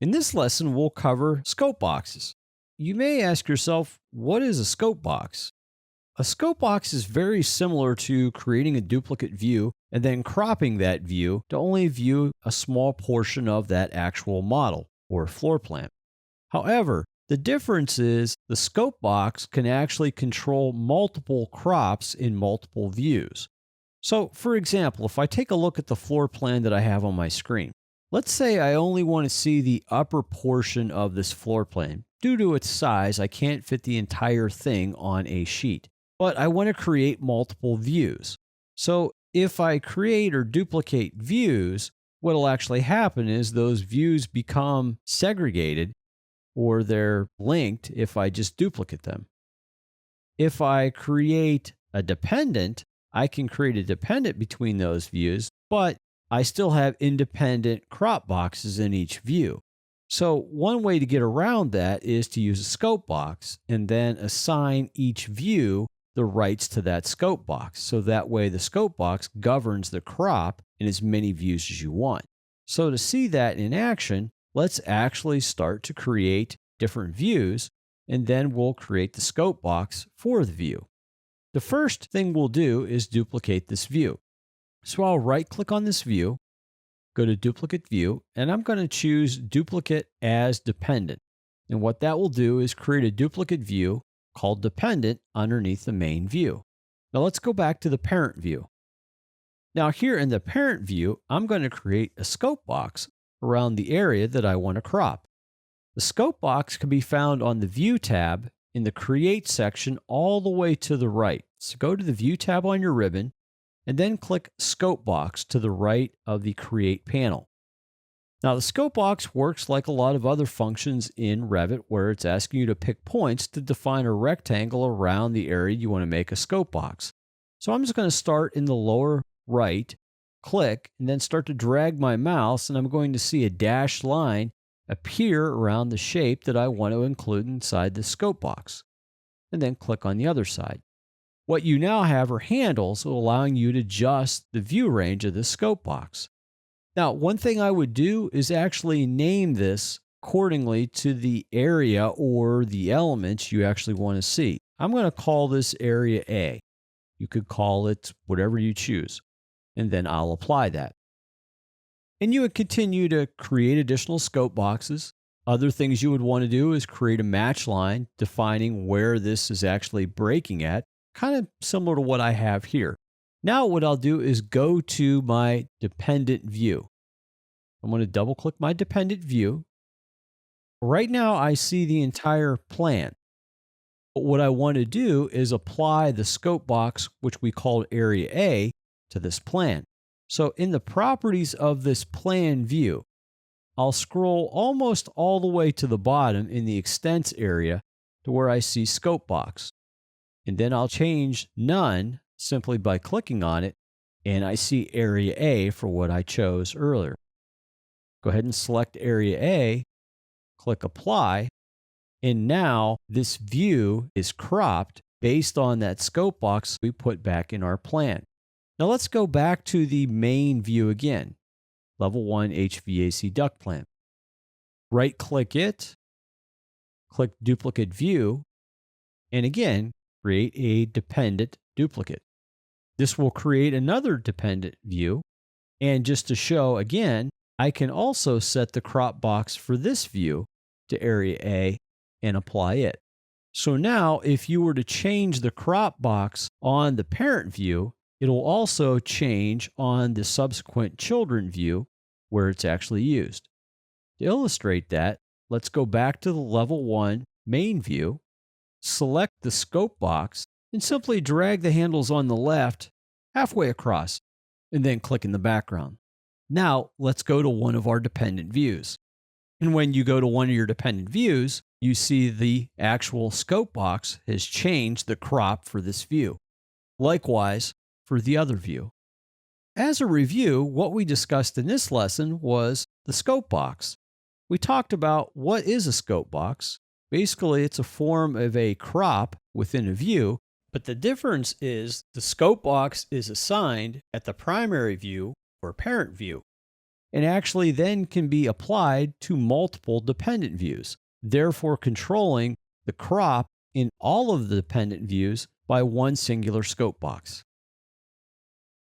In this lesson, we'll cover scope boxes. You may ask yourself, what is a scope box? A scope box is very similar to creating a duplicate view and then cropping that view to only view a small portion of that actual model or floor plan. However, the difference is the scope box can actually control multiple crops in multiple views. So, for example, if I take a look at the floor plan that I have on my screen, let's say I only want to see the upper portion of this floor plan. Due to its size, I can't fit the entire thing on a sheet, but I want to create multiple views. So if I create or duplicate views, what will actually happen is those views become segregated or they're linked if I just duplicate them. If I create a dependent, I can create a dependent between those views, but I still have independent crop boxes in each view. So one way to get around that is to use a scope box and then assign each view the rights to that scope box. So that way the scope box governs the crop in as many views as you want. So to see that in action, let's actually start to create different views, and then we'll create the scope box for the view. The first thing we'll do is duplicate this view. So I'll right-click on this view, go to Duplicate View, and I'm going to choose Duplicate as Dependent. And what that will do is create a duplicate view called Dependent underneath the main view. Now let's go back to the parent view. Now here in the parent view, I'm going to create a scope box around the area that I want to crop. The scope box can be found on the View tab in the Create section all the way to the right. So go to the View tab on your ribbon, and then click Scope Box to the right of the Create panel. Now the Scope Box works like a lot of other functions in Revit where it's asking you to pick points to define a rectangle around the area you want to make a scope box. So I'm just going to start in the lower right, click, and then start to drag my mouse, and I'm going to see a dashed line appear around the shape that I want to include inside the scope box. And then click on the other side. What you now have are handles allowing you to adjust the view range of this scope box. Now, one thing I would do is actually name this accordingly to the area or the elements you actually want to see. I'm going to call this area A. You could call it whatever you choose, and then I'll apply that. And you would continue to create additional scope boxes. Other things you would want to do is create a match line defining where this is actually breaking at, kind of similar to what I have here. Now what I'll do is go to my dependent view. I'm going to double click my dependent view. Right now I see the entire plan. But what I want to do is apply the scope box, which we called area A, to this plan. So in the properties of this plan view, I'll scroll almost all the way to the bottom in the extents area to where I see scope box. And then I'll change none simply by clicking on it, and I see area A for what I chose earlier. Go ahead and select area A, click apply, and now this view is cropped based on that scope box we put back in our plan. Now let's go back to the main view again, Level 1 HVAC duct plan. Right-click it, click Duplicate View, and again, create a dependent duplicate. This will create another dependent view, and just to show again, I can also set the crop box for this view to area A and apply it. So now if you were to change the crop box on the parent view, it'll also change on the subsequent children view where it's actually used. To illustrate that, let's go back to the Level 1 main view, select the scope box, and simply drag the handles on the left halfway across, and then click in the background. Now, let's go to one of our dependent views. And when you go to one of your dependent views, you see the actual scope box has changed the crop for this view. Likewise, for the other view. As a review, what we discussed in this lesson was the scope box. We talked about what is a scope box. Basically, it's a form of a crop within a view, but the difference is the scope box is assigned at the primary view or parent view. and actually then can be applied to multiple dependent views, therefore controlling the crop in all of the dependent views by one singular scope box.